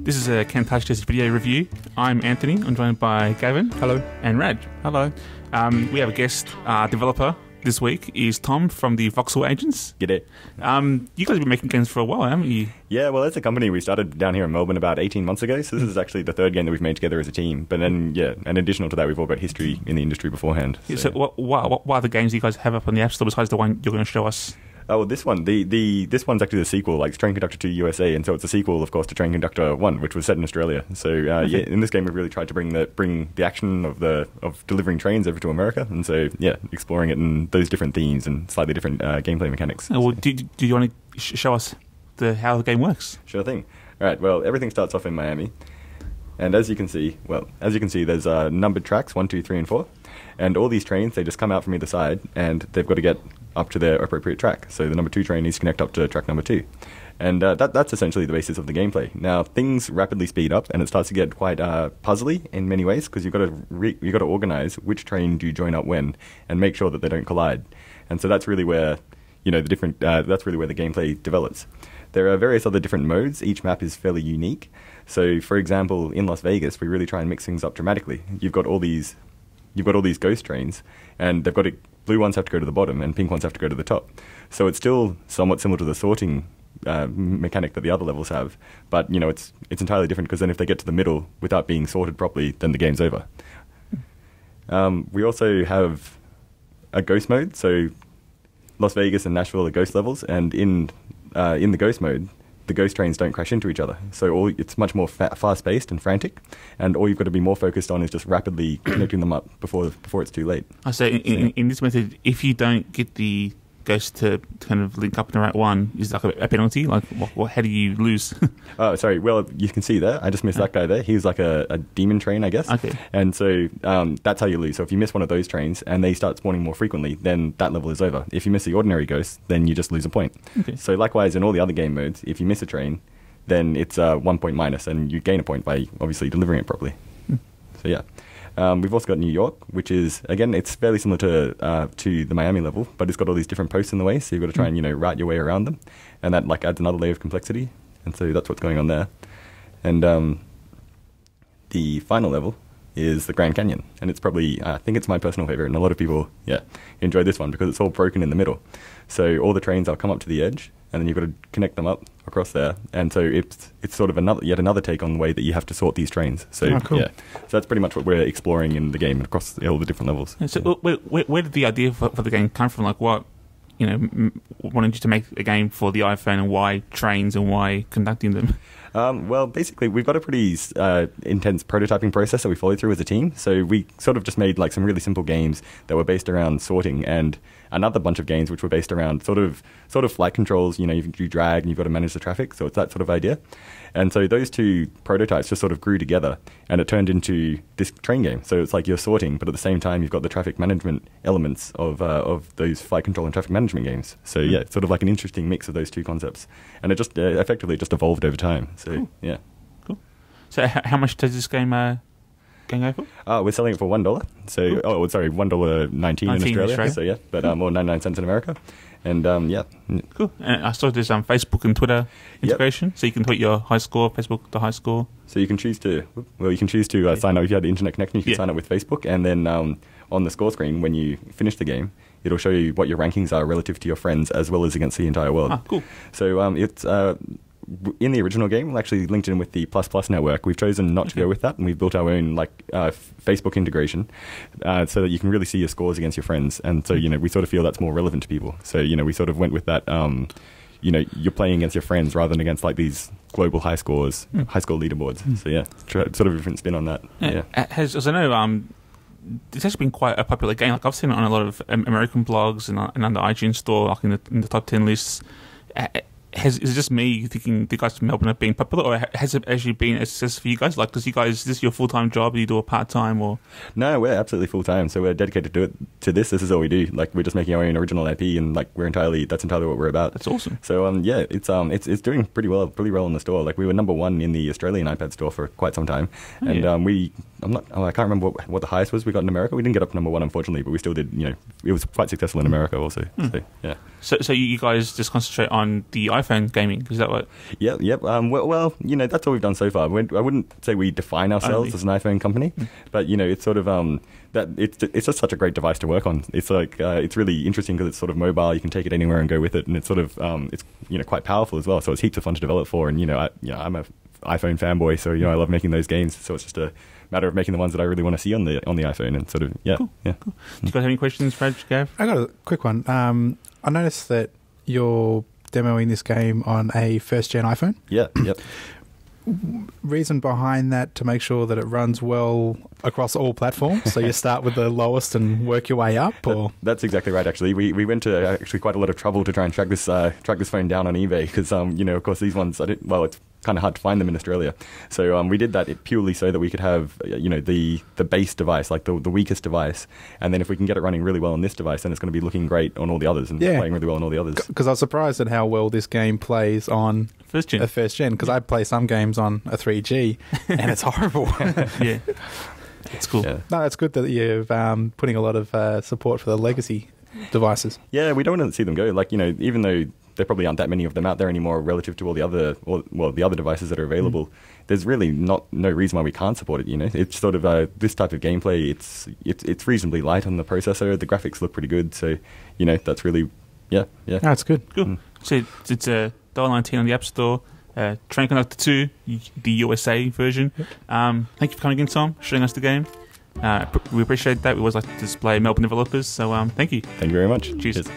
This is a Can Touch Test video review. I'm Anthony. I'm joined by Gavin. Hello. And Raj. Hello. We have a guest developer this week is Tom from the Voxel Agents. G'day. You guys have been making games for a while, haven't you? Yeah, well, that's a company we started down here in Melbourne about 18 months ago, so this is actually the third game that we've made together as a team. But then, yeah, and additional to that, we've all got history in the industry beforehand. So what are the games you guys have up on the App Store besides the one you're going to show us? Oh, well, this one, this one's actually the sequel, like Train Conductor 2 USA, and so it's a sequel, of course, to Train Conductor 1, which was set in Australia. So, yeah, in this game, we've really tried to bring the action of delivering trains over to America, and so, yeah, exploring it in those different themes and slightly different gameplay mechanics. Well, do you want to show us how the game works? Sure thing. All right, well, everything starts off in Miami, and as you can see, there's numbered tracks, 1, 2, 3, and 4, and all these trains, they just come out from either side, and they've got to get up to their appropriate track. So the number 2 train needs to connect up to track number 2. And that's essentially the basis of the gameplay. Now, things rapidly speed up, and it starts to get quite puzzly in many ways, because you've got to organize which train do you join up when, and make sure that they don't collide. And so that's really where, that's really where the gameplay develops. There are various other different modes. Each map is fairly unique. So, for example, in Las Vegas, we really try and mix things up dramatically. You've got all these ghost trains, and they've got to, blue ones have to go to the bottom, and pink ones have to go to the top. So it's still somewhat similar to the sorting mechanic that the other levels have, but it's entirely different, because then if they get to the middle without being sorted properly, then the game's over. We also have a ghost mode. So Las Vegas and Nashville are ghost levels, and in the ghost mode, the ghost trains don't crash into each other. So it's much more fast-paced and frantic, and all you've got to be more focused on is just rapidly connecting them up before it's too late. So in this method, if you don't get the ghost to kind of link up in the right one, is like a penalty? Like, how do you lose? Oh, sorry. Well, you can see there, I just missed that guy there. He was like a demon train, I guess. Okay. And so that's how you lose. So if you miss one of those trains and they start spawning more frequently, then that level is over. If you miss the ordinary ghost, then you just lose a point. Okay. So likewise, in all the other game modes, if you miss a train, then it's 1 point minus, and you gain a point by obviously delivering it properly. So yeah. We've also got New York, which is, again, it's fairly similar to the Miami level, but it's got all these different posts in the way, so you've got to try and, route your way around them, and that adds another layer of complexity, and so that's what's going on there. And the final level is the Grand Canyon, and it's probably, I think it's my personal favorite, and a lot of people, enjoy this one, because it's all broken in the middle. So all the trains will come up to the edge, and then you've got to connect them up across there, and so it's sort of yet another take on the way that you have to sort these trains. So cool. Yeah, so that's pretty much what we're exploring in the game across all the different levels. And so where did the idea for the game come from? Like, what wanted you to make a game for the iPhone, and why trains and why conducting them? Well, basically, we've got a pretty intense prototyping process that we followed through as a team. So we sort of just made like some really simple games that were based around sorting, and another bunch of games which were based around sort of flight controls. You drag and you've got to manage the traffic. So it's that sort of idea. And so those two prototypes just sort of grew together, and it turned into this train game. So it's like you're sorting, but at the same time you've got the traffic management elements of those flight control and traffic management games. So yeah, it's sort of like an interesting mix of those two concepts, and it just effectively just evolved over time. So cool. Yeah, cool. So how much does this game go for? We're selling it for $1. So $1.19 in Australia. So yeah, but more 99 cents in America. And yeah, cool. And I saw there's Facebook and Twitter integration, so you can tweet your high score, Facebook the high score. So you can choose to sign up if you had the internet connection. You can sign up with Facebook, and then on the score screen when you finish the game, it'll show you what your rankings are relative to your friends as well as against the entire world. Cool. So it's in the original game, we actually linked in with the ++ network. We've chosen not to go with that, and we've built our own Facebook integration so that you can really see your scores against your friends. And so we sort of feel that's more relevant to people. So we sort of went with that. You're playing against your friends rather than against like these global high score leaderboards. So yeah, sort of a different spin on that. As I know, it's actually been quite a popular game. Like I've seen it on a lot of American blogs and on the iTunes store, like in the top 10 lists. Is it just me thinking the guys from Melbourne are being popular, or has it actually been a success for you guys? Like, is this your full-time job? Do you do a part-time, or? No, we're absolutely full-time, so we're dedicated to this. This is all we do. Like, we're just making our own original IP, and like that's entirely what we're about. That's awesome. So yeah, it's doing pretty well in the store. Like, we were number 1 in the Australian iPad store for quite some time, and I can't remember what the highest was we got in America. We didn't get up to number 1, unfortunately, but we still did. It was quite successful in America also. So yeah. So you guys just concentrate on the iPhone iPhone gaming. Is that what? Yep. Well, that's all we've done so far. I wouldn't say we define ourselves as an iPhone company, but it's sort of that it's just such a great device to work on. It's like it's really interesting because it's sort of mobile. You can take it anywhere and go with it, and it's sort of it's quite powerful as well. So it's heaps of fun to develop for. And I'm a iPhone fanboy, so I love making those games. So it's just a matter of making the ones that I really want to see on the iPhone, and sort of Cool. Do you guys have any questions, Reg, Gav? I got a quick one. I noticed that you're demoing this game on a first-gen iPhone. Yeah. Yep. Reason behind that to make sure that it runs well across all platforms? So you start with the lowest and work your way up? Or That's exactly right, actually. We went to actually quite a lot of trouble to try and track this phone down on eBay because, of course, these ones, it's kind of hard to find them in Australia. So we did that purely so that we could have, the base device, like the weakest device. And then if we can get it running really well on this device, then it's going to be looking great on all the others and playing really well on all the others. Because I was surprised at how well this game plays on first gen. Because I play some games on a 3G and it's horrible. Yeah. It's cool. Yeah. No, it's good that you're putting a lot of support for the legacy devices. Yeah, we don't want to see them go. Like, even though there probably aren't that many of them out there anymore relative to all the other, the other devices that are available, there's really no reason why we can't support it, It's sort of this type of gameplay, it's reasonably light on the processor, the graphics look pretty good, so, that's really, yeah. No, it's good. Cool. So it's $1.19 on the App Store. Train Conductor 2, the USA version. Thank you for coming in, Tom, showing us the game. We appreciate that. We always like to display Melbourne developers, so thank you. Thank you very much. Cheers.